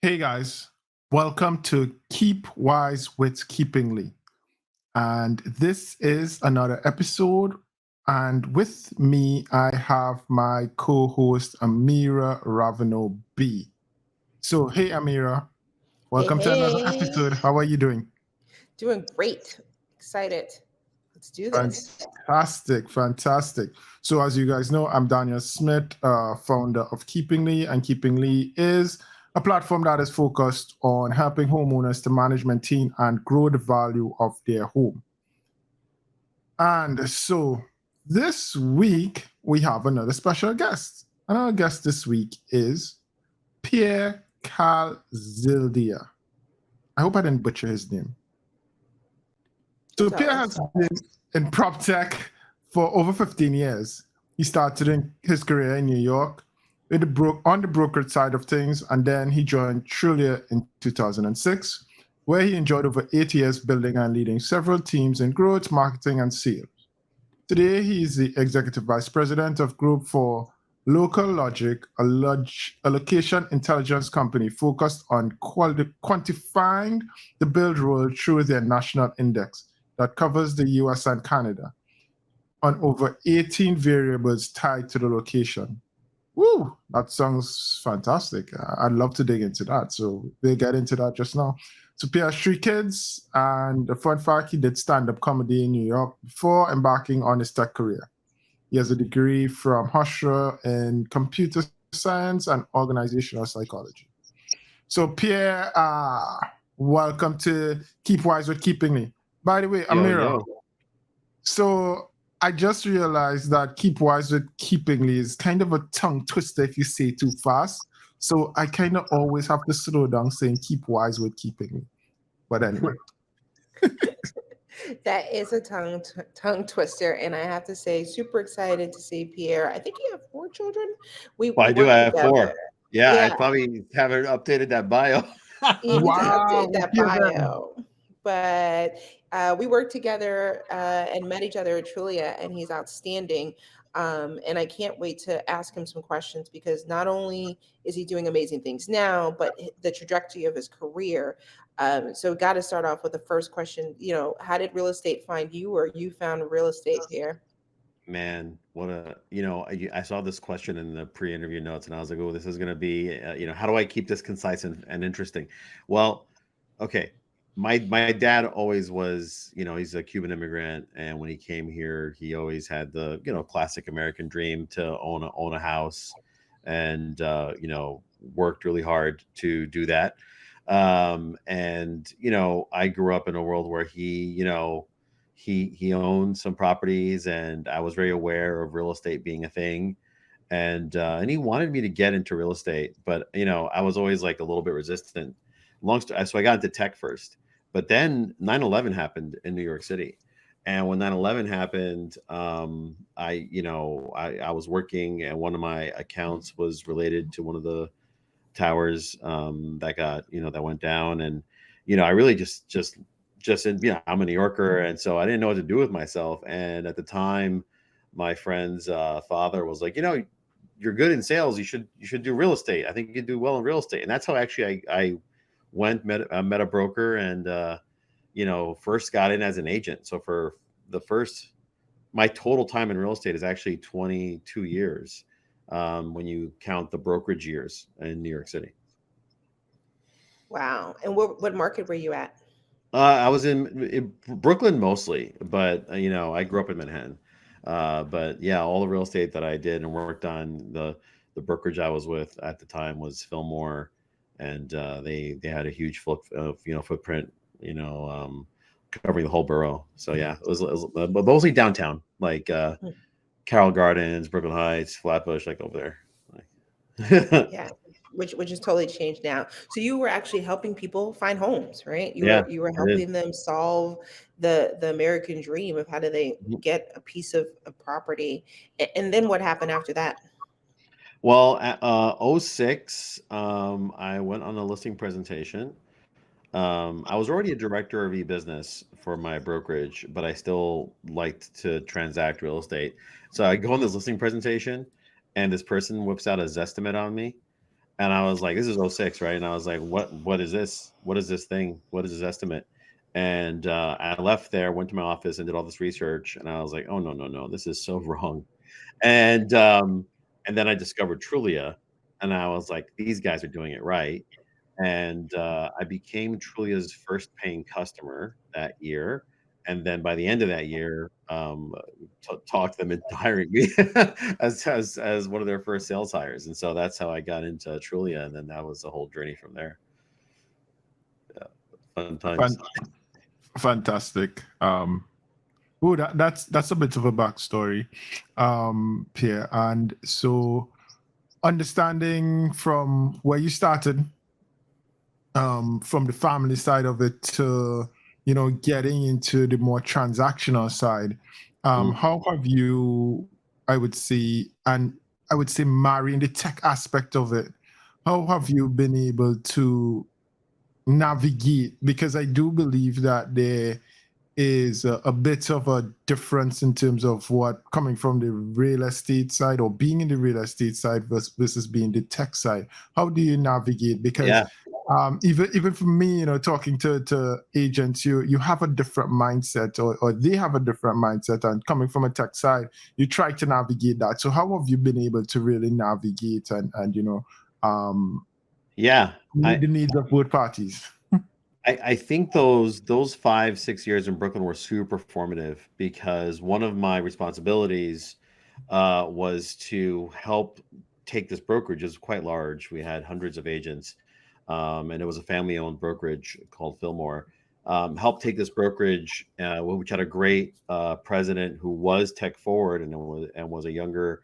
Hey guys, welcome to Keepwize with Keepingly. And this is another episode. And with me, I have my co host, Amira Ravino B. So, hey, Amira, Hey, welcome to another hey, episode. How are you doing? doing great. Excited. Let's do this. Fantastic, fantastic. So, as you guys know, I'm Daniel Smith, founder of Keepingly, and Keepingly is a platform that is focused on helping homeowners to manage, maintain, and grow the value of their home. And so, this week we have another special guest. And our guest this week is Pierre Calzadilla. I hope I didn't butcher his name. So Pierre has been in prop tech for over 15 years. He started in his career in New York on the brokerage side of things, and then he joined Trulia in 2006, where he enjoyed over 8 years building and leading several teams in growth, marketing, and sales. Today, he is the executive vice president of Group for Local Logic, a location intelligence company focused on quantifying the build roll through their national index that covers the US and Canada on over 18 variables tied to the location. Woo, that sounds fantastic. I'd love to dig into that. So we'll get into that just now. So Pierre has 3 kids, and the fun fact, he did stand-up comedy in New York before embarking on his tech career. He has a degree from Hofstra in computer science and organizational psychology. So Pierre, welcome to Keepwize with Keepingly. By the way, Amira, so I just realized that Keepwize with Keepingly is kind of a tongue twister if you say too fast. So I kind of always have to slow down saying Keepwize with Keepingly. But anyway. That is a tongue twister, and I have to say, super excited to see Pierre. I think you have 4 children. I do. work I have together. 4. Yeah, Yeah, I probably haven't updated that bio. you need to Wow. update that bio. But we worked together and met each other at Trulia, and he's outstanding. And I can't wait to ask him some questions because not only is he doing amazing things now, but the trajectory of his career. So got to start off with the first question. How did real estate find you, or you found real estate, Pierre? Man, I saw this question in the pre-interview notes, and I was like, oh, this is going to be, how do I keep this concise and interesting? Well, okay. My dad always was, he's a Cuban immigrant, and when he came here, he always had the, classic American dream to own a house, and worked really hard to do that. And I grew up in a world where he owned some properties, and I was very aware of real estate being a thing, and he wanted me to get into real estate, but I was always like a little bit resistant. So I got into tech first, but then 9/11 happened in New York City, and when 9/11 happened, I was working, and one of my accounts was related to one of the towers that went down, and I really I'm a New Yorker, and so I didn't know what to do with myself. And at the time, my friend's father was like, you're good in sales, you should do real estate. I think you could do well in real estate. And that's how actually I met a broker, and first got in as an agent. So for my total time in real estate is actually 22 years, when you count the brokerage years in New York City. Wow. And what market were you at? I was in Brooklyn mostly, but I grew up in Manhattan. But yeah, all the real estate that I did and worked on, the brokerage I was with at the time was Fillmore, and they had a huge footprint, covering the whole borough. So yeah, it was but mostly downtown, like Carroll Gardens, Brooklyn Heights, Flatbush, like over there. Yeah, which has totally changed now. So you were actually helping people find homes, right? You Yeah, were I did. helping them solve the American dream of how do they get a piece of property. And then what happened after that? Well, at '06, I went on a listing presentation. I was already a director of e-business for my brokerage, but I still liked to transact real estate. So I go on this listing presentation, and this person whips out a Zestimate on me. And I was like, this is '06, right? And I was like, what is this? What is this thing? What is this estimate? And I left there, went to my office and did all this research. And I was like, oh, no, this is so wrong. And then I discovered Trulia, and I was like, these guys are doing it right. And I became Trulia's first paying customer that year. And then by the end of that year, talked them into hiring me as one of their first sales hires. And so that's how I got into Trulia, and then that was the whole journey from there. Yeah, fun times. Fantastic. Oh, that's a bit of a backstory, Pierre. And so, understanding from where you started, from the family side of it to, getting into the more transactional side, how have you, I would say marrying the tech aspect of it, how have you been able to navigate? Because I do believe that there is a bit of a difference in terms of what coming from the real estate side or being in the real estate side versus being the tech side. How do you navigate? Because even for me, talking to agents, you have a different mindset, or they have a different mindset, and coming from a tech side, you try to navigate that. So how have you been able to really navigate and meet the needs of both parties? I think those 5-6 years in Brooklyn were super formative, because one of my responsibilities was to help take this brokerage. It was quite large. We had hundreds of agents, and it was a family-owned brokerage called Fillmore. Help take this brokerage, which had a great president who was tech forward and was a younger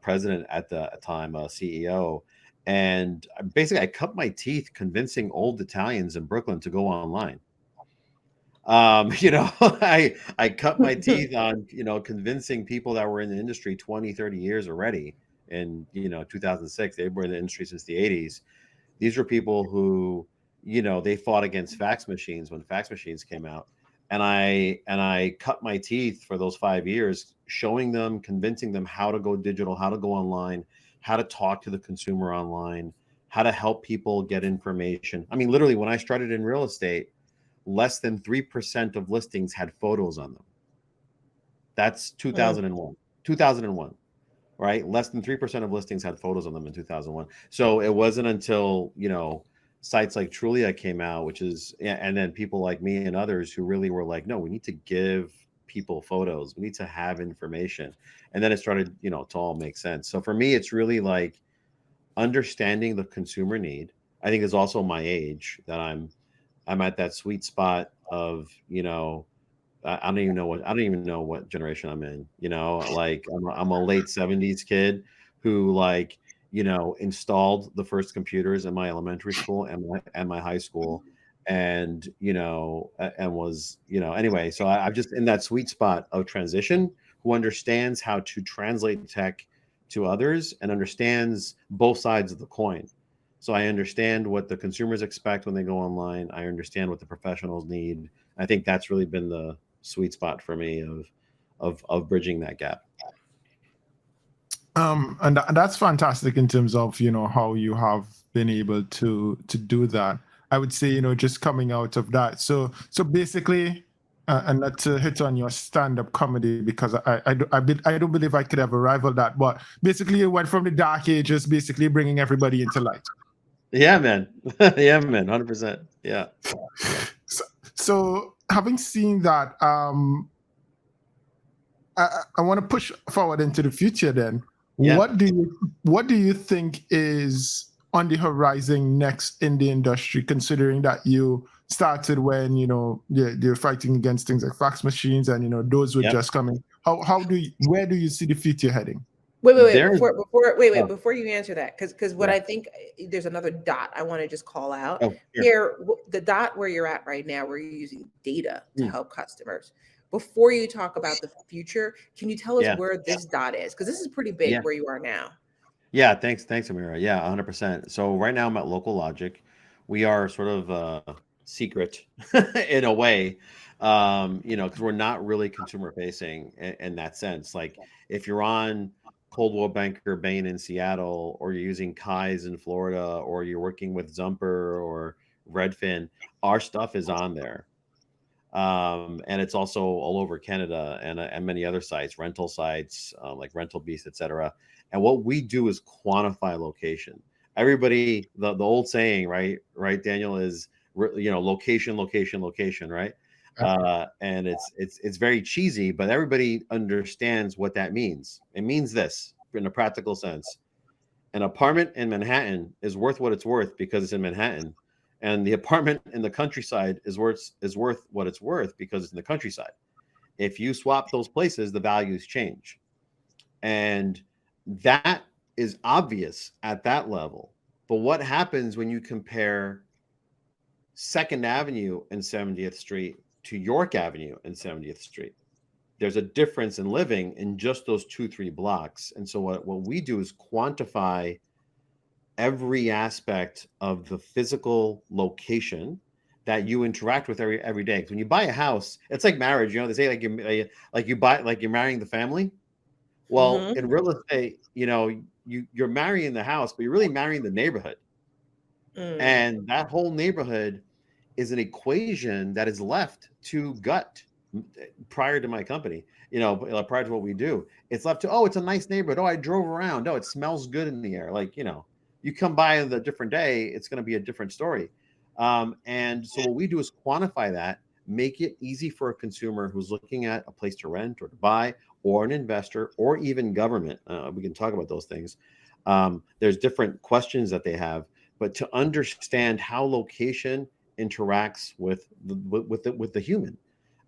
president at the time, CEO. And basically, I cut my teeth convincing old Italians in Brooklyn to go online. I cut my teeth on, convincing people that were in the industry 20, 30 years already in, 2006. They were in the industry since the 80s. These were people who, they fought against fax machines when fax machines came out. And I cut my teeth for those 5 years, showing them, convincing them how to go digital, how to go online, how to talk to the consumer online, how to help people get information. I mean, literally, when I started in real estate, less than 3% of listings had photos on them. That's 2001. 2001, right? Less than 3% of listings had photos on them in 2001. So it wasn't until, sites like Trulia came out, and then people like me and others who really were like, no, we need to give people photos. We need to have information. And then it started, to all make sense. So for me, it's really like understanding the consumer need. I think it's also my age that I'm at that sweet spot of, I don't even know what generation I'm in, like I'm a late 70s kid who installed the first computers in my elementary school and my high school, and was anyway. So I'm just in that sweet spot of transition, who understands how to translate tech to others and understands both sides of the coin. So I understand what the consumers expect when they go online. I understand what the professionals need. I think that's really been the sweet spot for me of bridging that gap. And that's fantastic in terms of, how you have been able to do that. I would say, just coming out of that. So basically, and not to hit on your stand-up comedy, because I don't believe I could ever rival that. But basically, you went from the dark ages, basically bringing everybody into light. Yeah, man. Yeah, man. 100%. Yeah. So having seen that, I want to push forward into the future then. Yeah. What do you think is on the horizon next in the industry, considering that you started when, they're fighting against things like fax machines and, those were just coming. Where do you see the future heading? Wait, before you answer that, because what I think, there's another dot I want to just call out. Here, the dot where you're at right now, where you're using data to help customers. Before you talk about the future, can you tell us where this dot is? Because this is pretty big where you are now. Yeah, thanks, Amira. Yeah, 100%. So right now I'm at Local Logic. We are sort of secret in a way, because we're not really consumer facing in that sense. Like if you're on Coldwell Banker Bain in Seattle, or you're using Kai's in Florida, or you're working with Zumper or Redfin, our stuff is on there. And it's also all over Canada and many other sites, rental sites like Rental Beast, etc. And what we do is quantify location. Everybody, the old saying, right, Daniel, is location, location, location, right? And it's very cheesy, but everybody understands what that means. It means this in a practical sense: an apartment in Manhattan is worth what it's worth because it's in Manhattan, and the apartment in the countryside is worth what it's worth because it's in the countryside. If you swap those places, the values change, and that is obvious at that level. But what happens when you compare Second Avenue and 70th Street to York Avenue and 70th Street? There's a difference in living in just those 2-3 blocks. And so what we do is quantify every aspect of the physical location that you interact with every day. Because when you buy a house, it's like marriage. They say you're marrying the family. Well, in real estate, you're marrying the house, but you're really marrying the neighborhood. And that whole neighborhood is an equation that is left to gut. Prior to my company, prior to what we do, it's left to, it's a nice neighborhood. Oh, I drove around. Oh, it smells good in the air. You come by the different day, it's going to be a different story. And so what we do is quantify that, make it easy for a consumer who's looking at a place to rent or to buy, or an investor, or even government. We can talk about those things. There's different questions that they have, but to understand how location interacts with the human.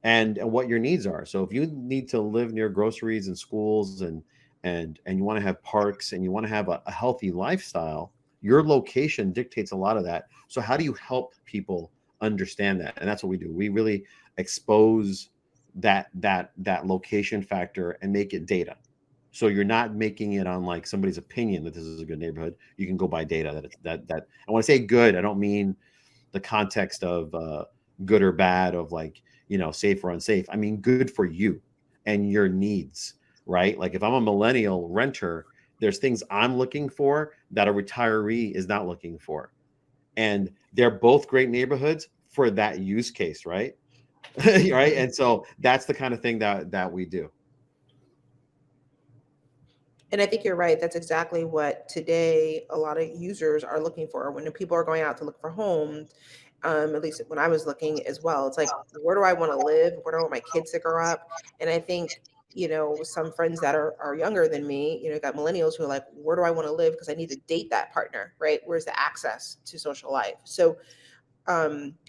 And what your needs are. So if you need to live near groceries and schools and you want to have parks and you want to have a healthy lifestyle, your location dictates a lot of that. So how do you help people understand that? And that's what we do. We really expose that location factor and make it data. So you're not making it on like somebody's opinion that this is a good neighborhood. You can go by data that and when I say good, I don't mean the context of good or bad, of like, safe or unsafe. I mean, good for you and your needs, right? Like if I'm a millennial renter, there's things I'm looking for that a retiree is not looking for. And they're both great neighborhoods for that use case, right? Right. And so that's the kind of thing that we do. And I think you're right. That's exactly what today a lot of users are looking for. When people are going out to look for homes, at least when I was looking as well, it's like, where do I want to live? Where do I want my kids to grow up? And I think, some friends that are younger than me, got millennials who are like, where do I want to live? Because I need to date that partner, right? Where's the access to social life? So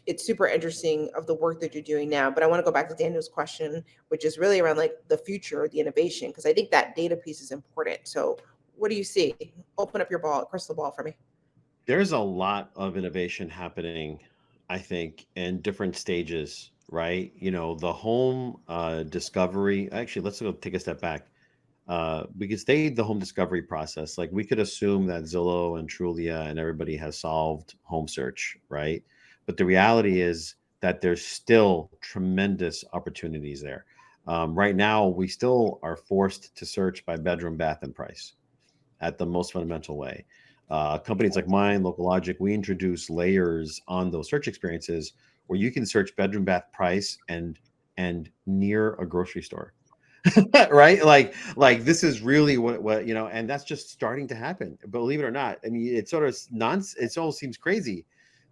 it's super interesting of the work that you're doing now. But I want to go back to Daniel's question, which is really around like the future, the innovation, because I think that data piece is important. So what do you see? Open up your crystal ball for me. There's a lot of innovation happening, I think, in different stages, right? The home discovery. Actually, let's go take a step back. We could stay the home discovery process. Like we could assume that Zillow and Trulia and everybody has solved home search, right? But the reality is that there's still tremendous opportunities there. Right now, we still are forced to search by bedroom, bath, and price at the most fundamental way. Companies like mine, Local Logic, we introduce layers on those search experiences where you can search bedroom, bath, price, and near a grocery store. Right? Like this is really what and that's just starting to happen. Believe it or not. I mean, it's sort of nonsense. It all seems crazy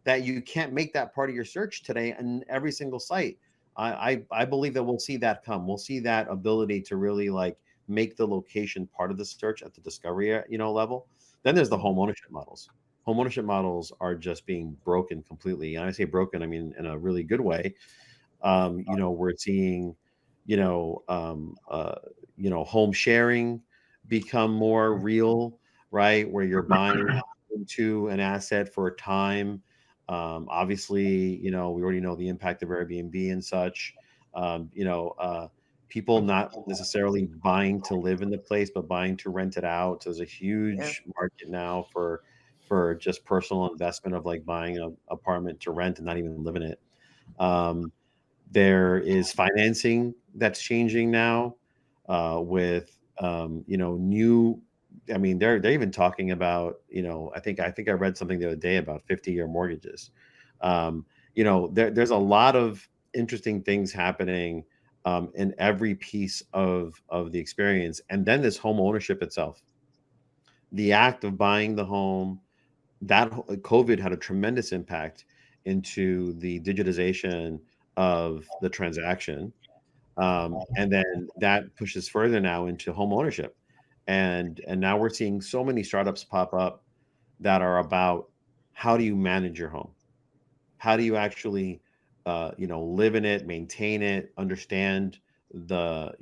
that you can't make that part of your search today on every single site. I believe that we'll see that come. We'll see that ability to really like make the location part of the search at the discovery, level. Then there's the home ownership models. Home ownership models are just being broken completely. And I say broken, I mean in a really good way. We're seeing home sharing become more real, right? Where you're buying into an asset for a time. Obviously, we already know the impact of Airbnb and such. People not necessarily buying to live in the place, but buying to rent it out. So there's a huge market now for just personal investment of like buying an apartment to rent and not even live in it. There is financing that's changing now with new. I mean, they're even talking about, I think I read something the other day about 50-year mortgages. There's a lot of interesting things happening in every piece of the experience, and then this home ownership itself, the act of buying the home. That COVID had a tremendous impact into the digitization of the transaction. And then that pushes further now into home ownership. And now we're seeing so many startups pop up that are about how do you manage your home? How do you actually, live in it, maintain it, understand how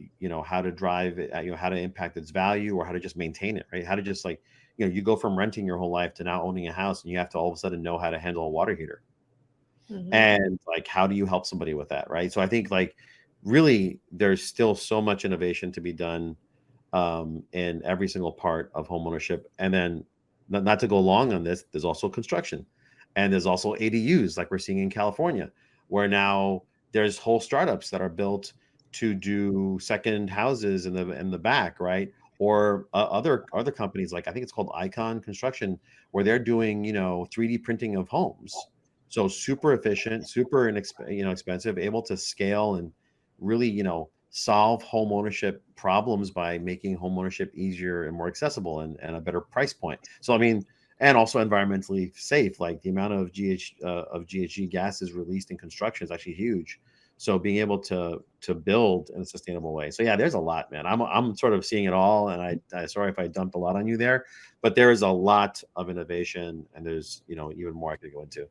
to drive it, how to impact its value, or how to just maintain it, right? How to just like, you go from renting your whole life to now owning a house, and you have to all of a sudden know how to handle a water heater. And like, how do you help somebody with that, right? So I think like really there's still so much innovation to be done in every single part of homeownership. And then not to go long on this, there's also construction, and there's also ADUs like we're seeing in California, where now there's whole startups that are built to do second houses in the back, right? Or other companies, like I think it's called Icon Construction, where they're doing 3D printing of homes. So super efficient, super expensive, able to scale and really solve home ownership problems by making home ownership easier and more accessible, and a better price point. So I mean, and also environmentally safe. Like the amount of GHG gases released in construction is actually huge. So being able to build in a sustainable way. So yeah, there's a lot, man. I'm sort of seeing it all, and I sorry if I dumped a lot on you there, but there is a lot of innovation, and there's even more I could go into.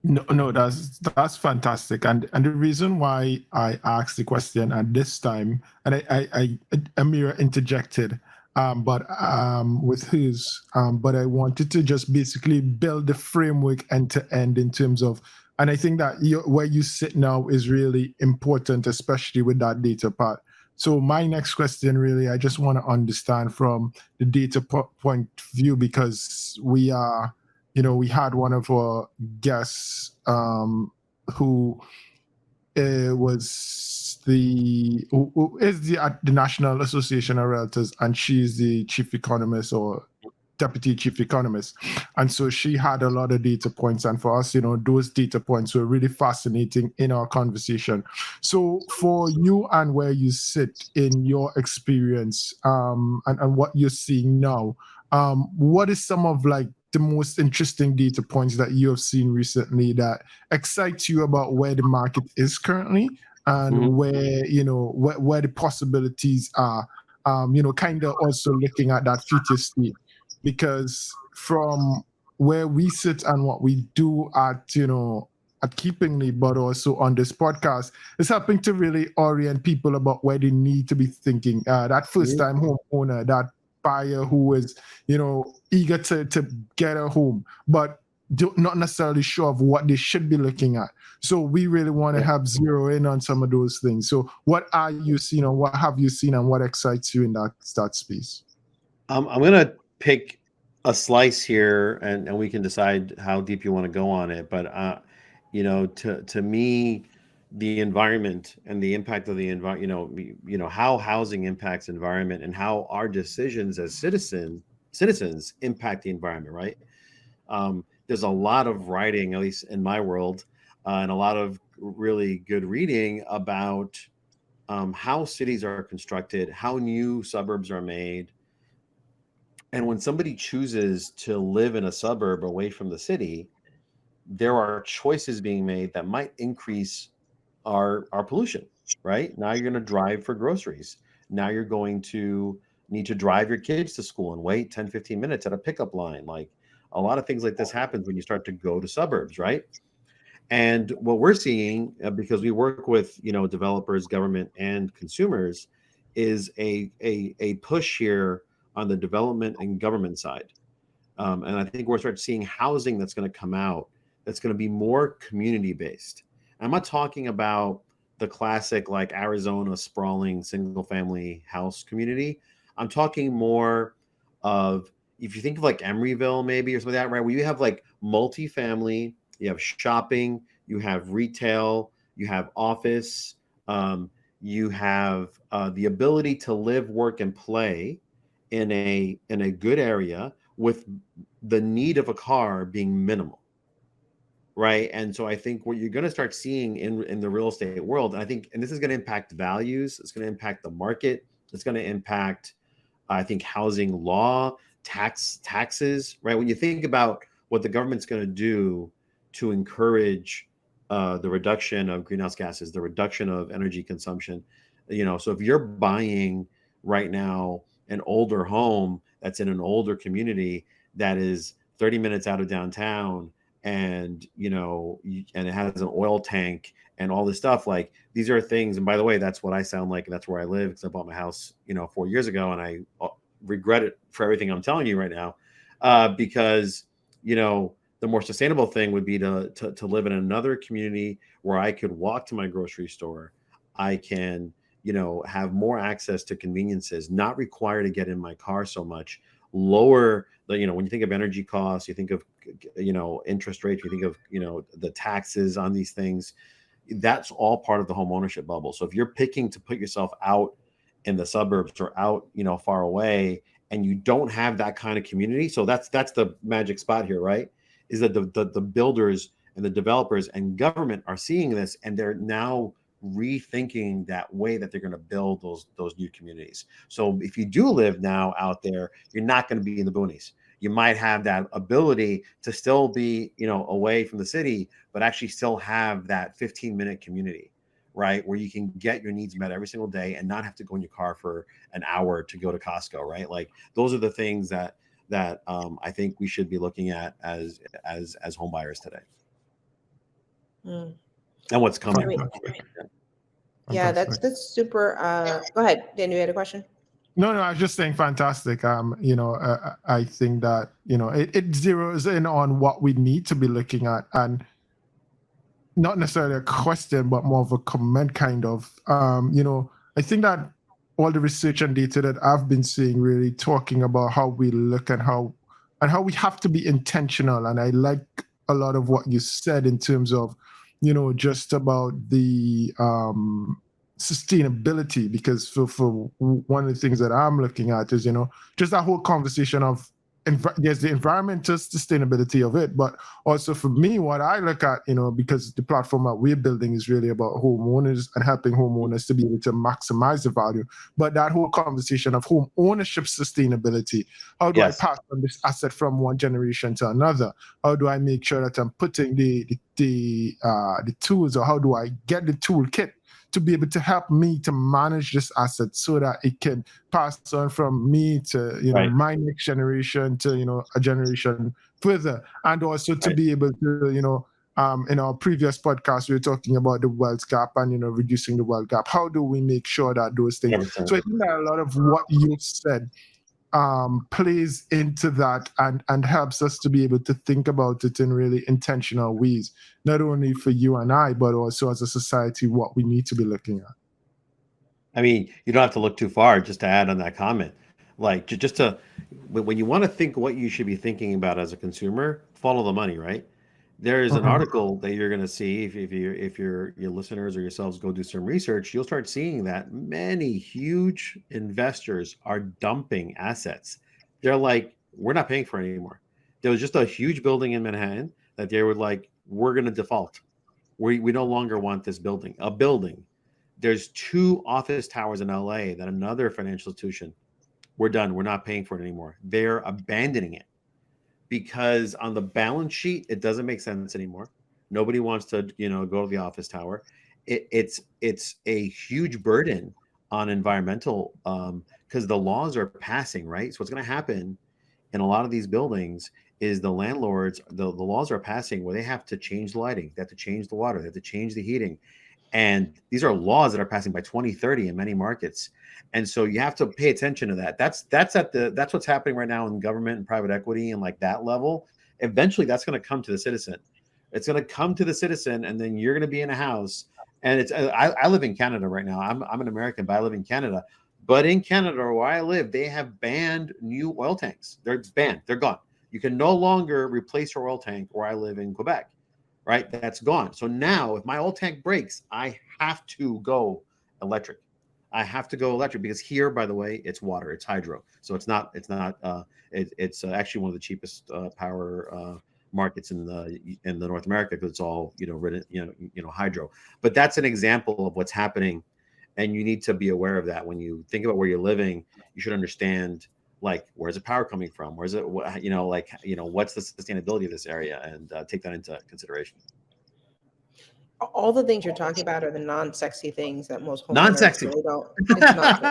No, that's fantastic, and the reason why I asked the question at this time, and Amira interjected, with his, but I wanted to just basically build the framework end to end in terms of, and I think that where you sit now is really important, especially with that data part. So my next question, really, I just want to understand from the data point of view, because we are. We had one of our guests who was who is at the National Association of Realtors, and she's the chief economist or deputy chief economist. And so she had a lot of data points. And for us, those data points were really fascinating in our conversation. So for you and where you sit in your experience and what you're seeing now, what is some of like the most interesting data points that you have seen recently that excites you about where the market is currently and where, where the possibilities are, kind of also looking at that future state? Because from where we sit and what we do at Keepingly, but also on this podcast, is helping to really orient people about where they need to be thinking. That first-time homeowner, that buyer who is, eager to get a home, but not necessarily sure of what they should be looking at. So we really want to have zero in on some of those things. So what are you seeing, or what have you seen, and what excites you in that space? I'm going to pick a slice here, and we can decide how deep you want to go on it. But, to me, the environment and the impact of the environment, how housing impacts environment, and how our decisions as citizens impact the environment, right? There's a lot of writing, at least in my world, and a lot of really good reading about how cities are constructed, how new suburbs are made. And when somebody chooses to live in a suburb away from the city, there are choices being made that might increase our pollution, right? Now you're going to drive for groceries. Now you're going to need to drive your kids to school and wait 10, 15 minutes at a pickup line. Like a lot of things like this happens when you start to go to suburbs, right? And what we're seeing, because we work with, developers, government, and consumers, is a push here on the development and government side. And I think we're starting seeing housing that's going to come out that's going to be more community based. I'm not talking about the classic like Arizona sprawling single family house community. I'm talking more of, if you think of like Emeryville maybe or something like that, right? Where you have like multifamily, you have shopping, you have retail, you have office, you have the ability to live, work, and play in a good area with the need of a car being minimal, right? And so I think what you're going to start seeing in the real estate world, and I think, and this is going to impact values, it's going to impact the market, it's going to impact, I think, housing law, taxes, right? When you think about what the government's going to do to encourage the reduction of greenhouse gases, the reduction of energy consumption, so if you're buying right now an older home that's in an older community that is 30 minutes out of downtown, and and it has an oil tank and all this stuff, like, these are things. And by the way, that's what I sound like, and that's where I live, because I bought my house 4 years ago, and I regret it for everything I'm telling you right now, because the more sustainable thing would be to live in another community where I could walk to my grocery store. I can have more access to conveniences, not require to get in my car so much, lower the when you think of energy costs, you think of interest rates, you think of the taxes on these things. That's all part of the home ownership bubble. So if you're picking to put yourself out in the suburbs or out far away, and you don't have that kind of community, so that's the magic spot here, right? Is that the builders and the developers and government are seeing this, and they're now rethinking that way that they're going to build those new communities. So if you do live now out there, you're not going to be in the boonies. You might have that ability to still be away from the city, but actually still have that 15-minute community, right, where you can get your needs met every single day and not have to go in your car for an hour to go to Costco, right? Like, those are the things that I think we should be looking at as home buyers today. And what's coming. Yeah, that's super. Go ahead, Dan, you had a question? No, I was just saying fantastic. I think that, it zeroes in on what we need to be looking at, and not necessarily a question, but more of a comment kind of. I think that all the research and data that I've been seeing really talking about how we look and how we have to be intentional. And I like a lot of what you said in terms of, just about the sustainability, because for one of the things that I'm looking at is, just that whole conversation of there's the environmental sustainability of it, but also for me, what I look at, because the platform that we're building is really about homeowners and helping homeowners to be able to maximize the value. But that whole conversation of home ownership sustainability, how do I pass on this asset from one generation to another? How do I make sure that I'm putting the tools, or how do I get the toolkit to be able to help me to manage this asset so that it can pass on from me to my next generation to a generation further, and also to be able to in our previous podcast we were talking about the wealth gap and reducing the wealth gap. How do we make sure that those things? So I think that a lot of what you said plays into that and helps us to be able to think about it in really intentional ways, not only for you and I, but also as a society, what we need to be looking at. I mean, you don't have to look too far, just to add on that comment. Like, just to, when you want to think what you should be thinking about as a consumer, follow the money, right? There's an article that you're going to see if your listeners or yourselves go do some research, you'll start seeing that many huge investors are dumping assets. They're like, we're not paying for it anymore. There was just a huge building in Manhattan that they were like, we're going to default. We no longer want this building. A building. There's 2 office towers in LA that another financial institution, we're done. We're not paying for it anymore. They're abandoning it, because on the balance sheet, it doesn't make sense anymore. Nobody wants to, go to the office tower. It's a huge burden on environmental, because the laws are passing, right? So what's going to happen in a lot of these buildings is the landlords, the laws are passing where they have to change the lighting, they have to change the water, they have to change the heating. And these are laws that are passing by 2030 in many markets. And so you have to pay attention to that. That's what's happening right now in government and private equity and like that level. Eventually that's going to come to the citizen. It's going to come to the citizen, and then you're going to be in a house. And it's, I live in Canada right now. I'm an American, but I live in Canada. But in Canada, where I live, they have banned new oil tanks. They're banned. They're gone. You can no longer replace your oil tank where I live in Quebec. Right? That's gone. So now if my oil tank breaks, I have to go electric. I have to go electric because here, by the way, it's water, it's hydro. So it's actually one of the cheapest power markets in the North America, because it's all hydro. But that's an example of what's happening, and you need to be aware of that when you think about where you're living. You should understand, like, where's the power coming from? What's the sustainability of this area, and take that into consideration. All the things you're talking about are the non-sexy things that most homeowners Non-sexy. really don't. It's not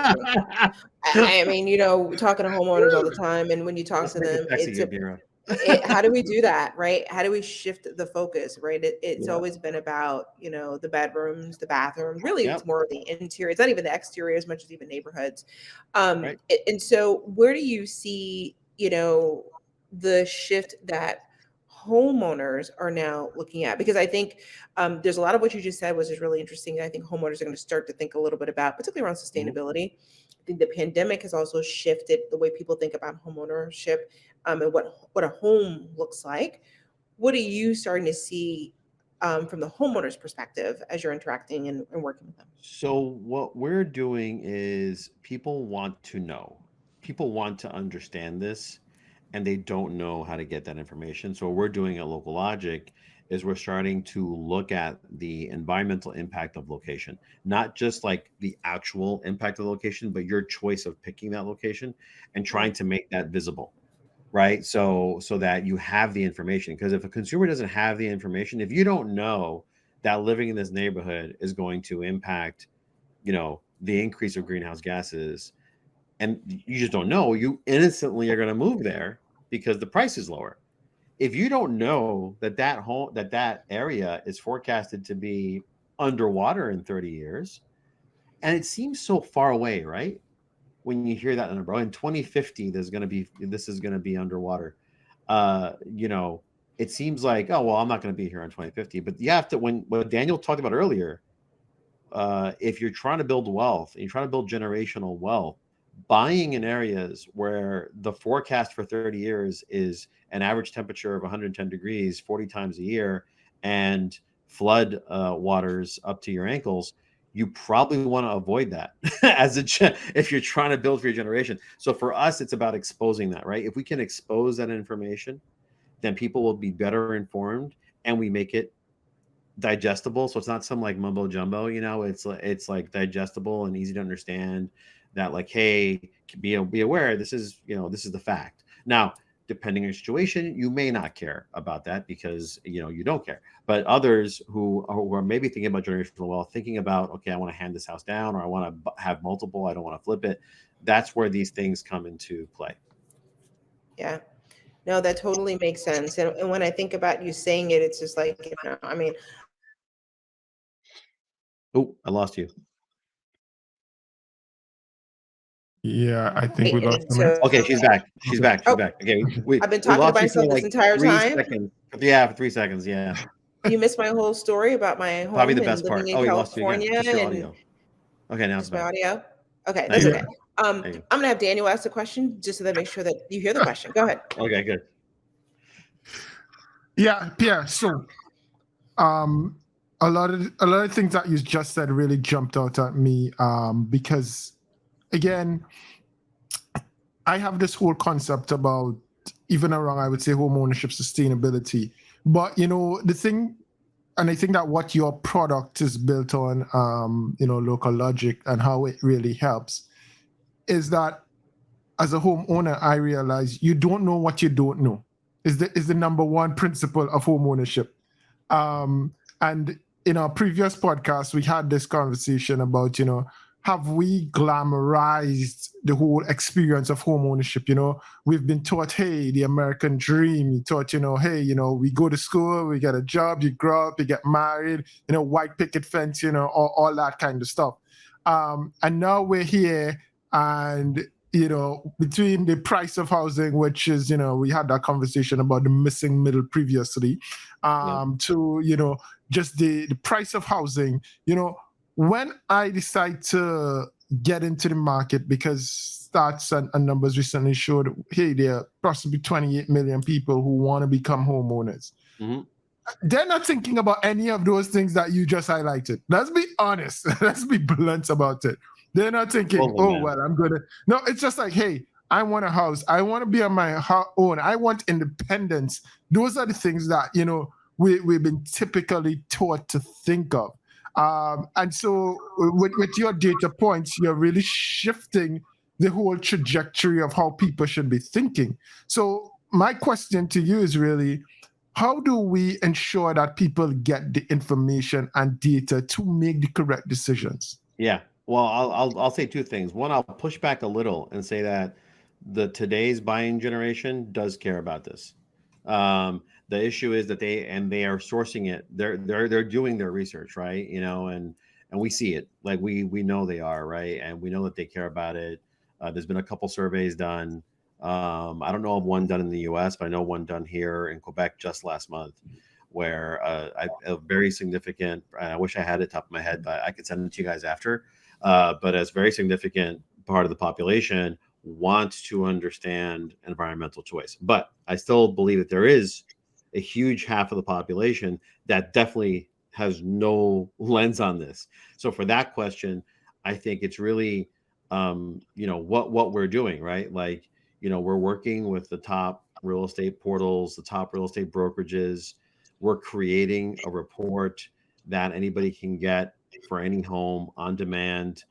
sexy. I mean, talking to homeowners all the time, and when you talk to them, how do we do that, right? How do we shift the focus, right? It's always been about, the bedrooms, the bathrooms. Really, it's more of the interior. It's not even the exterior as much as even neighborhoods. Right. And so where do you see, the shift that homeowners are now looking at? Because I think there's a lot of what you just said was just really interesting. I think homeowners are going to start to think a little bit about, particularly around sustainability. I think the pandemic has also shifted the way people think about homeownership, and what a home looks like. What are you starting to see from the homeowner's perspective as you're interacting and working with them? So what we're doing is, people want to know. People want to understand this, and they don't know how to get that information. So what we're doing at Local Logic is we're starting to look at the environmental impact of location, not just like the actual impact of the location, but your choice of picking that location, and trying to make that visible, right? So that you have the information. Because if a consumer doesn't have the information, if you don't know that living in this neighborhood is going to impact, the increase of greenhouse gases, and you just don't know, you innocently are going to move there because the price is lower. If you don't know that area is forecasted to be underwater in 30 years, and it seems so far away, right? When you hear that number, in 2050, this is going to be underwater. It seems like, oh, well, I'm not going to be here in 2050. But you have to, what Daniel talked about earlier, if you're trying to build wealth, and you're trying to build generational wealth, buying in areas where the forecast for 30 years is an average temperature of 110 degrees 40 times a year, and flood waters up to your ankles, you probably want to avoid that if you're trying to build for your generation. So for us, it's about exposing that, right? If we can expose that information, then people will be better informed, and we make it digestible. So it's not some like mumbo jumbo, it's like digestible and easy to understand, that like, hey, be aware, this is the fact. Now, depending on your situation, you may not care about that because you don't care. But others who are maybe thinking about generational wealth, thinking about, okay, I want to hand this house down, or I want to have multiple, I don't want to flip it. That's where these things come into play. Yeah. No, that totally makes sense. And when I think about you saying it, it's just like, I mean. Oh, I lost you. Yeah, I think we lost her. Okay, she's back. She's back. Okay, I've been talking to myself this entire time. 3 seconds. Yeah, for 3 seconds. Yeah. You missed my whole story about my home. Probably the best part. In California. Just your audio. Okay, now it's my back. audio. Okay, that's okay. I'm gonna have Daniel ask the question just so that I make sure that you hear the question. Go ahead. Okay, good. Yeah, Pierre. So, a lot of things that you just said really jumped out at me, because, again, I have this whole concept about, even around, I would say, home ownership sustainability. But the thing, and I think that what your product is built on, Local Logic, and how it really helps, is that as a homeowner, I realize you don't know what you don't know. Is the number one principle of home ownership. And in our previous podcast, we had this conversation about, have we glamorized the whole experience of home ownership? We've been taught, hey, the American dream. You taught, hey, we go to school, we get a job, you grow up, you get married, white picket fence, all that kind of stuff. And now we're here, and between the price of housing, which is, we had that conversation about the missing middle previously, to, just the price of housing, when I decide to get into the market, because stats and numbers recently showed, hey, there are possibly 28 million people who want to become homeowners. Mm-hmm. they're not thinking about any of those things that you just highlighted. Let's be honest. Let's be blunt about it. They're not thinking, well, I'm going to. No, it's just like, hey, I want a house. I want to be on my own. I want independence. Those are the things that, we've been typically taught to think of. And so with your data points, you're really shifting the whole trajectory of how people should be thinking. So my question to you is really, how do we ensure that people get the information and data to make the correct decisions? Yeah. Well, I'll say two things. One, I'll push back a little and say that today's buying generation does care about this. The issue is that they are sourcing it. They're doing their research, right? And we see it. Like we know they are, right? And we know that they care about it. There's been a couple surveys done. I don't know of one done in the U.S., but I know one done here in Quebec just last month, where a very significant. I wish I had it top of my head, but I could send it to you guys after. But as very significant part of the population wants to understand environmental choice. But I still believe that there is a huge half of the population that definitely has no lens on this. So for that question, I think it's really, what we're doing, right? Like, we're working with the top real estate portals, the top real estate brokerages. We're creating a report that anybody can get for any home on demand,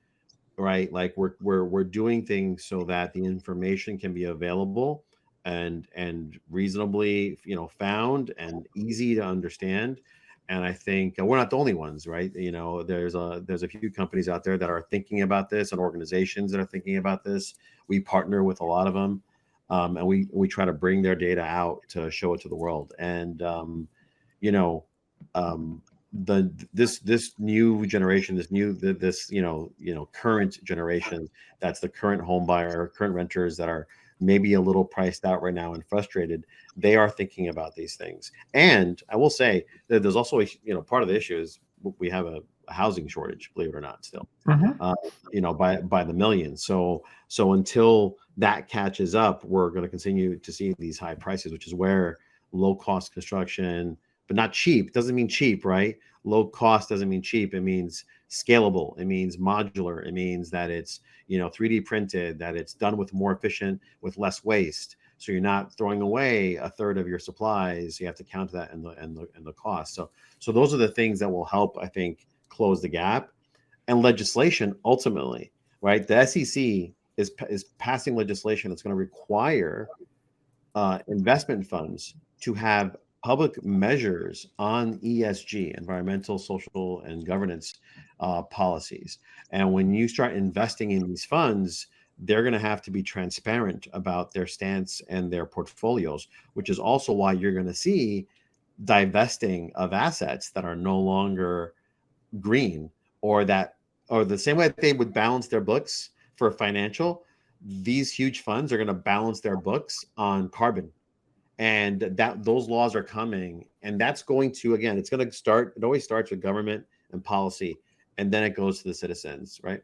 right? Like we're doing things so that the information can be available and reasonably, found and easy to understand. And I think we're not the only ones, right? There's a few companies out there that are thinking about this and organizations that are thinking about this. We partner with a lot of them, and we try to bring their data out to show it to the world. And this new generation, this current generation, that's the current home buyer, current renters that are maybe a little priced out right now and frustrated, they are thinking about these things. And I will say that there's also part of the issue is we have a housing shortage, believe it or not, still, by the millions. So until that catches up, we're going to continue to see these high prices, which is where low cost construction, but not cheap, doesn't mean cheap, right? Low cost doesn't mean cheap. It means scalable. It means modular. It means that it's 3D printed, that it's done with more efficient, with less waste. So you're not throwing away a third of your supplies. You have to count that in the cost. So those are the things that will help, I think, close the gap. And legislation ultimately, right? The SEC is passing legislation that's going to require investment funds to have public measures on ESG, environmental, social, and governance policies. And when you start investing in these funds, they're going to have to be transparent about their stance and their portfolios, which is also why you're going to see divesting of assets that are no longer green, or the same way that they would balance their books for financial, these huge funds are going to balance their books on carbon. And that those laws are coming, and that's going to, again, it's going to start. It always starts with government and policy, and then it goes to the citizens, right?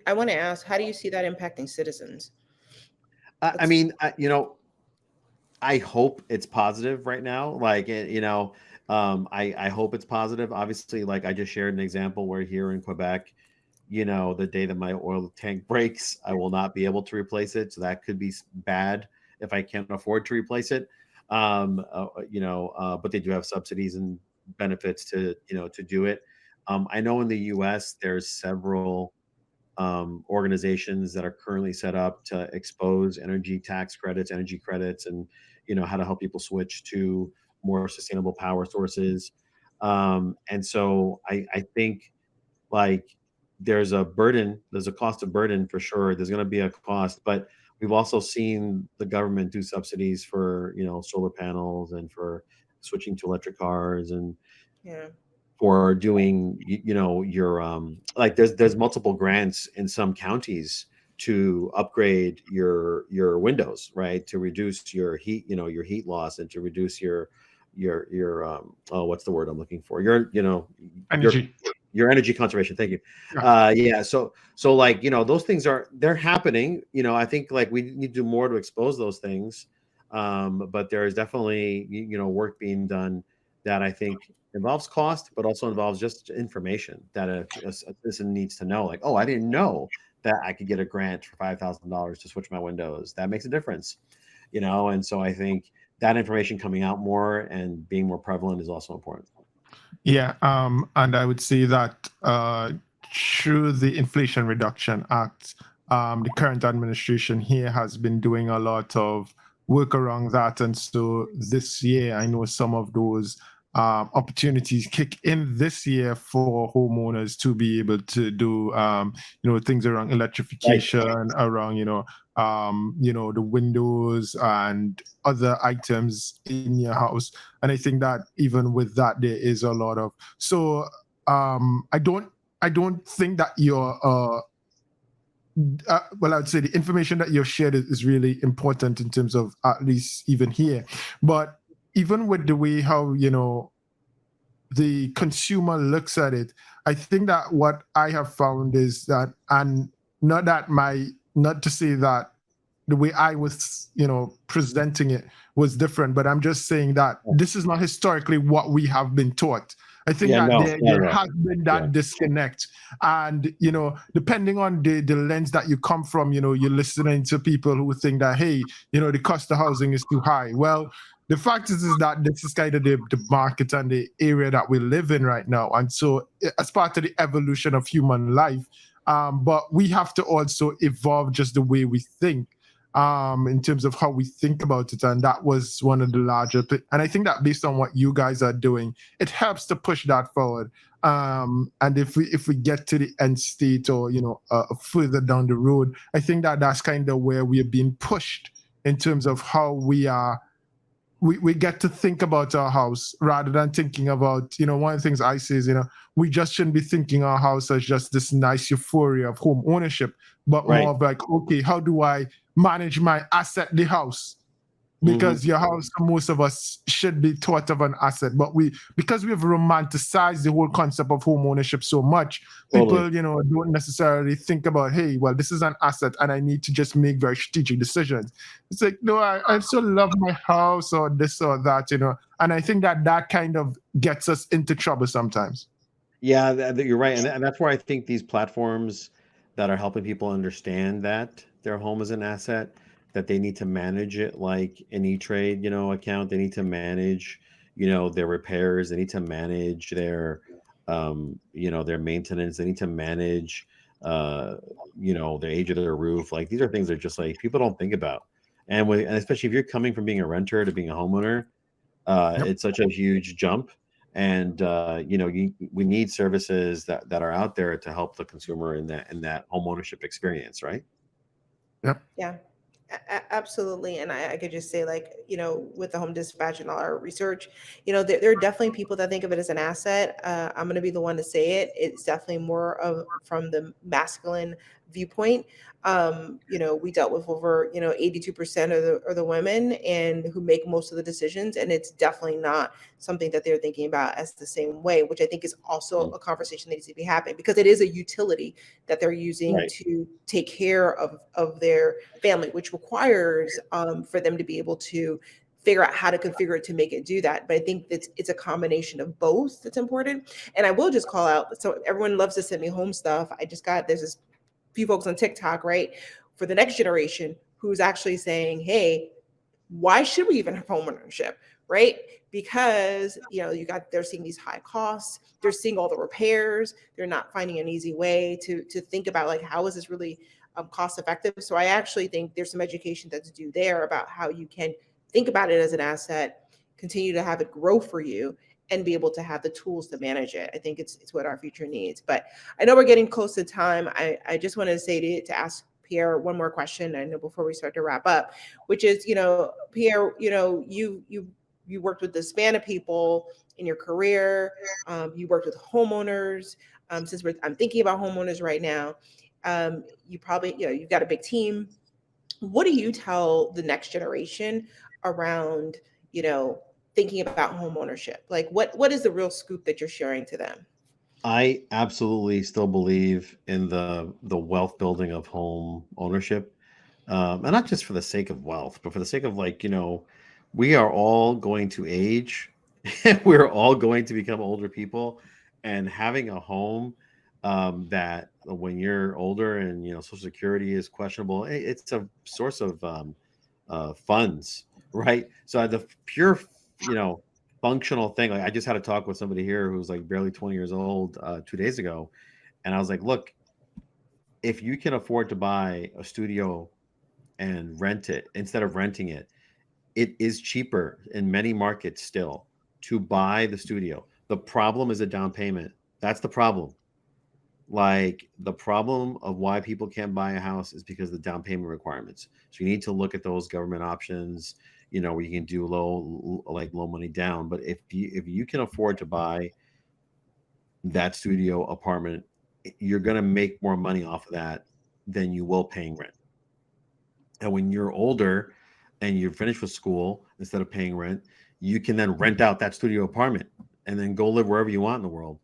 I want to ask, how do you see that impacting citizens? I mean, I hope it's positive right now. Like, I hope it's positive. Obviously, like I just shared an example where here in Quebec, the day that my oil tank breaks, I will not be able to replace it. So that could be bad if I can't afford to replace it. But they do have subsidies and benefits to do it. I know in the US, there's several organizations that are currently set up to expose energy tax credits, energy credits, and how to help people switch to more sustainable power sources. And so I think like there's a cost of burden for sure. There's going to be a cost, but we've also seen the government do subsidies for solar panels and for switching to electric cars and for doing your like there's multiple grants in some counties to upgrade your windows, right, to reduce your heat your heat loss and to reduce your what's the word I'm looking for, energy. Your energy conservation. Thank you. So like those things they're happening. I think like we need to do more to expose those things. but there is definitely work being done that I think involves cost, but also involves just information that a citizen needs to know. Like, oh, I didn't know that I could get a grant for $5,000 to switch my windows. That makes a difference, And so I think that information coming out more and being more prevalent is also important. Yeah, and I would say that through the Inflation Reduction Act, the current administration here has been doing a lot of work around that. And so this year, I know some of those opportunities kick in this year for homeowners to be able to do, things around electrification, around, the windows and other items in your house. And I think that even with that, there is a lot of, so I don't think that your well, I would say the information that you've shared is really important in terms of at least even here. But even with the way how, the consumer looks at it, I think that what I have found is that, and not to say that the way I was, presenting it was different, but I'm just saying that this is not historically what we have been taught. I think there has been that disconnect. And, depending on the lens that you come from, you're listening to people who think that, hey, the cost of housing is too high. Well, the fact is that this is kind of the market and the area that we live in right now. And so as part of the evolution of human life, but we have to also evolve just the way we think. In terms of how we think about it. And that was one of the larger and I think that based on what you guys are doing, it helps to push that forward. And if we get to the end state or, further down the road, I think that that's kind of where we are being pushed in terms of how we get to think about our house rather than thinking about, one of the things I say is, we just shouldn't be thinking our house as just this nice euphoria of home ownership, but more of like, okay, how do I manage my asset, the house? Because your house, most of us should be thought of an asset, but because we have romanticized the whole concept of home ownership so much, people, don't necessarily think about, hey, well, this is an asset and I need to just make very strategic decisions. It's like, no, I still love my house or this or that, and I think that kind of gets us into trouble sometimes. Yeah, you're right. And that's where I think these platforms that are helping people understand that their home is an asset, that they need to manage it like an E-Trade, account. They need to manage, their repairs. They need to manage their, their maintenance. They need to manage, the age of their roof. Like these are things that just like people don't think about. And especially if you're coming from being a renter to being a homeowner, it's such a huge jump. And we need services that are out there to help the consumer in that home ownership experience, right? Yep. Yeah. Absolutely. And I could just say, like, with the Home Dispatch and all our research, there are definitely people that think of it as an asset. I'm going to be the one to say it. It's definitely more of from the masculine viewpoint. We dealt with over, 82% of the women and who make most of the decisions. And it's definitely not something that they're thinking about as the same way, which I think is also a conversation that needs to be happening because it is a utility that they're using to take care of their family, which requires for them to be able to figure out how to configure it to make it do that. But I think it's a combination of both that's important. And I will just call out, so everyone loves to send me home stuff. There's this few folks on TikTok, right, for the next generation who's actually saying, hey, why should we even have home ownership, right? Because, they're seeing these high costs, they're seeing all the repairs, they're not finding an easy way to think about like, how is this really cost effective? So I actually think there's some education that's due there about how you can think about it as an asset, continue to have it grow for you, and be able to have the tools to manage it. I think it's what our future needs. But I know we're getting close to time. I just wanted to say to ask Pierre one more question, I know, before we start to wrap up, which is, Pierre, you worked with this span of people in your career. You worked with homeowners. Since I'm thinking about homeowners right now, you probably, you've got a big team. What do you tell the next generation around, thinking about home ownership? Like what is the real scoop that you're sharing to them? I absolutely still believe in the wealth building of home ownership. and not just for the sake of wealth, but for the sake of like, we are all going to age, we're all going to become older people, and having a home that when you're older and Social Security is questionable, it's a source of funds, right? So the pure, functional thing. Like I just had a talk with somebody here who's like barely 20 years old 2 days ago, and I was like, look, if you can afford to buy a studio and rent it instead of renting it, it is cheaper in many markets still to buy the studio. The problem is a down payment. That's the problem. Like the problem of why people can't buy a house is because of the down payment requirements. So you need to look at those government options, where you can do low money down. But if you can afford to buy that studio apartment, you're gonna make more money off of that than you will paying rent. And when you're older and you're finished with school, instead of paying rent, you can then rent out that studio apartment and then go live wherever you want in the world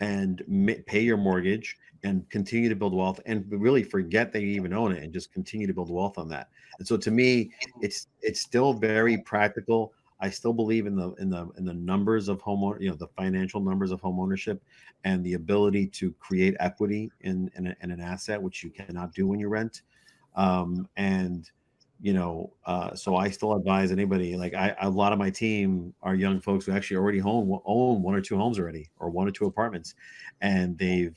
and pay your mortgage and continue to build wealth and really forget that you even own it and just continue to build wealth on that. And so to me, it's still very practical. I still believe in the numbers of the financial numbers of home ownership and the ability to create equity in an asset, which you cannot do when you rent. And so I still advise anybody, like a lot of my team are young folks who actually already own one or two homes already, or one or two apartments, and they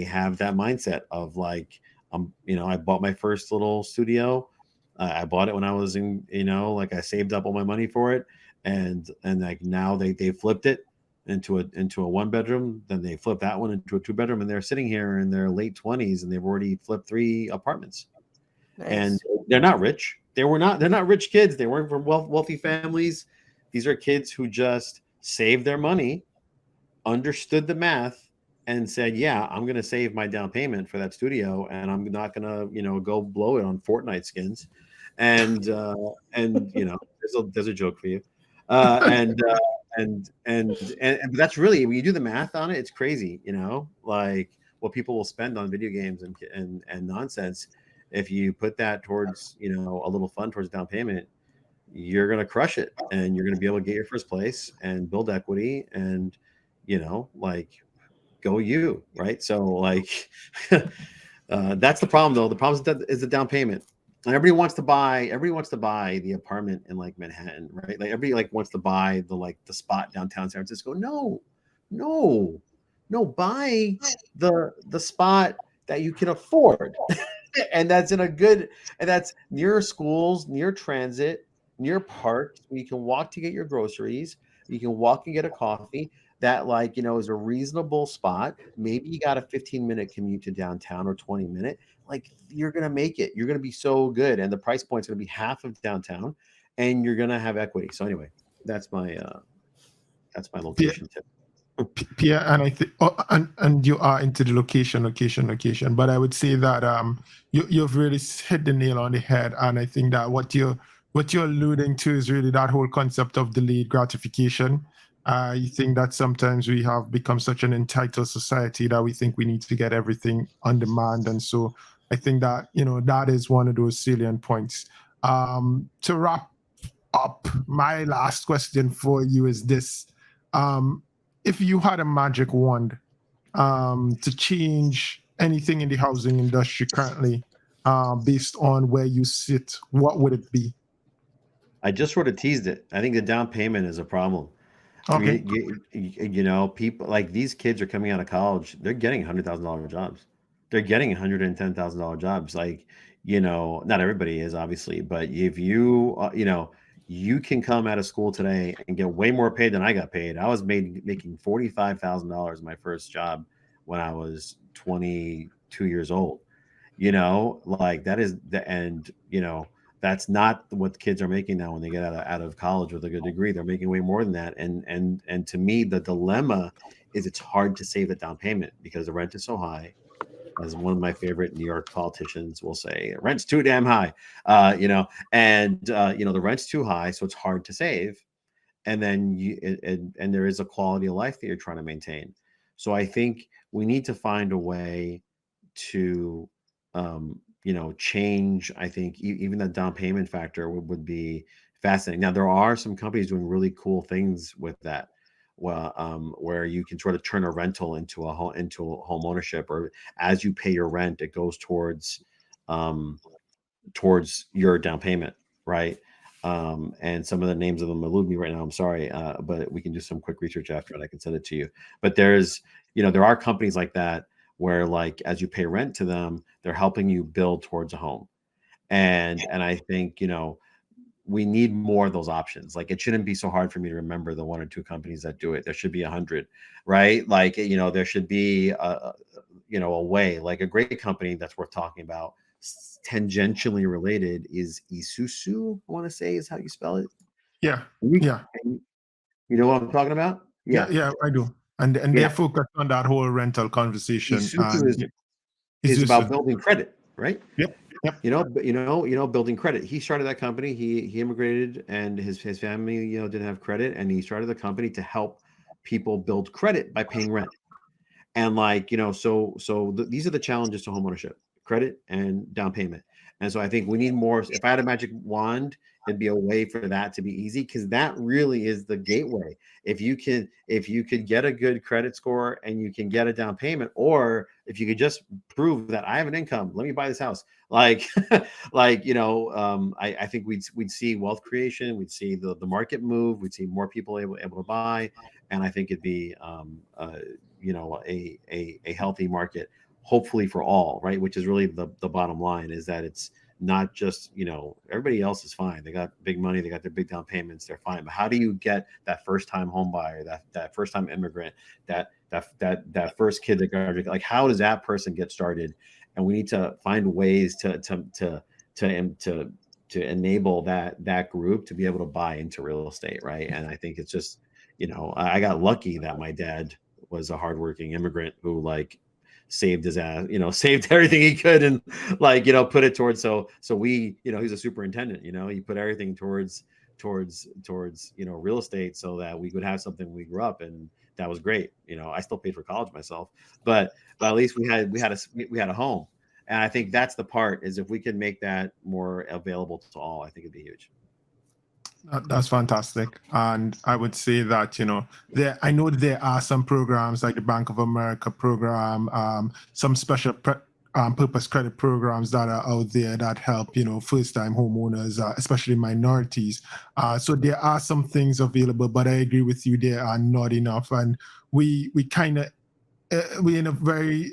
have that mindset of like, I bought my first little studio. I bought it when I was in, like I saved up all my money for it, and like now they flipped it into a one bedroom, then they flipped that one into a two bedroom, and they're sitting here in their late 20s and they've already flipped 3 apartments. And Nice. they're not rich. They're not rich kids. They weren't from wealthy families. These are kids who just saved their money, understood the math, and said, yeah, I'm going to save my down payment for that studio, and I'm not going to, go blow it on Fortnite skins. And there's a joke for you. And that's really, when you do the math on it, it's crazy, like what people will spend on video games and nonsense. If you put that towards, a little fun towards down payment, you're going to crush it, and you're going to be able to get your first place and build equity and, like go you, right? So like, that's the problem though. The problem is the down payment. And everybody wants to buy the apartment in like Manhattan, right? Like everybody like wants to buy the spot downtown San Francisco. No, buy the spot that you can afford. And that's and that's near schools, near transit, near parks, where you can walk to get your groceries, you can walk and get a coffee. That is a reasonable spot. Maybe you got a 15-minute commute to downtown or 20-minute. Like you're gonna make it. You're gonna be so good, and the price point's gonna be half of downtown, and you're gonna have equity. So anyway, that's my location tip. Pierre, and I think, and you are into the location. But I would say that you've really hit the nail on the head, and I think that what you're alluding to is really that whole concept of delayed gratification. You think that sometimes we have become such an entitled society that we think we need to get everything on demand, and so I think that that is one of those salient points. To wrap up, my last question for you is this. If you had a magic wand to change anything in the housing industry currently, based on where you sit, what would it be? I just sort of teased it. I think the down payment is a problem. Okay. People like these kids are coming out of college. They're getting $100,000 jobs. They're getting $110,000 jobs. Like, not everybody is obviously, but if you, you can come out of school today and get way more paid than I got paid. I was making $45,000 my first job when I was 22 years old. Like that is that's not what kids are making now when they get out of college with a good degree. They're making way more than that. And to me, the dilemma is it's hard to save the down payment because the rent is so high. As one of my favorite New York politicians will say, rent's too damn high, the rent's too high, so it's hard to save. And then and there is a quality of life that you're trying to maintain. So I think we need to find a way to change. I think even the down payment factor would be fascinating. Now, there are some companies doing really cool things with that. Well, where you can sort of turn a rental into a home ownership, or as you pay your rent, it goes towards your down payment, right? And some of the names of them elude me right now. I'm sorry, but we can do some quick research after it. I can send it to you. But there are companies like that where, like, as you pay rent to them, they're helping you build towards a home. And I think, we need more of those options. Like, it shouldn't be so hard for me to remember the one or two companies that do it. There should be 100, right? Like, there should be a way. Like, a great company that's worth talking about, tangentially related, is Isuzu, I want to say is how you spell it. Yeah. You Yeah. know what I'm talking about? Yeah, I do. And they're focused on that whole rental conversation. Isuzu is about building credit, right? Yep. Building credit. He started that company. He immigrated, and his family, didn't have credit, and he started the company to help people build credit by paying rent. And, like, these are the challenges to homeownership: credit and down payment. And so I think we need more. If I had a magic wand, it'd be a way for that to be easy, because that really is the gateway. If you could get a good credit score and you can get a down payment, or if you could just prove that I have an income, let me buy this house. Like, I think we'd see wealth creation, we'd see the market move, we'd see more people able to buy, and I think it'd be a healthy market, hopefully for all, right? Which is really the bottom line, is that it's not just, everybody else is fine. They got big money, they got their big down payments, they're fine. But how do you get that first time home buyer, that first time immigrant, that first kid that graduated? Like, how does that person get started? And we need to find ways to enable that group to be able to buy into real estate, right? And I think it's just, I got lucky that my dad was a hardworking immigrant who, like, saved his ass, saved everything he could, and, like, put it towards, so we, he's a superintendent, he put everything towards real estate, so that we would have something when we grew up. And that was great. I still paid for college myself, but at least we had a home. And I think that's the part, is if we can make that more available to all, I think it'd be huge. That's fantastic. And I would say that, I know there are some programs like the Bank of America program, some special purpose credit programs that are out there that help, first-time homeowners, especially minorities. So there are some things available, but I agree with you, there are not enough. And we're in a very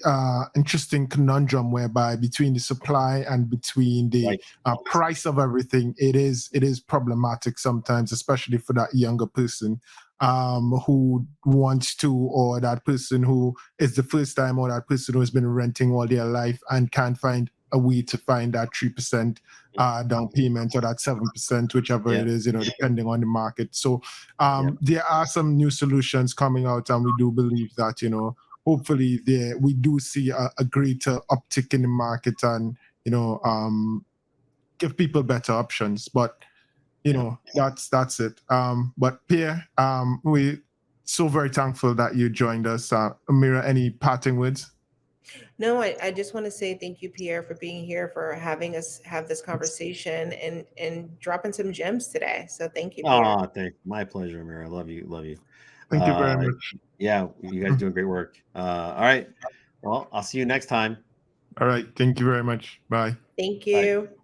interesting conundrum, whereby between the supply and between the price of everything, it is problematic sometimes, especially for that younger person who wants to, or that person who is the first time, or that person who has been renting all their life and can't find a way to find that 3% down payment, or that 7%, whichever it is, depending on the market. So there are some new solutions coming out, and we do believe that, hopefully we do see a greater uptick in the market, and give people better options. But that's it. But Pierre, we're so very thankful that you joined us. Amira, any parting words? No, I just want to say thank you, Pierre, for being here, for having us have this conversation, and dropping some gems today. So thank you, Pierre. My pleasure, Amira. I love you. Thank you very much. Yeah, you guys doing great work. All right. Well, I'll see you next time. All right. Thank you very much. Bye. Thank you. Bye.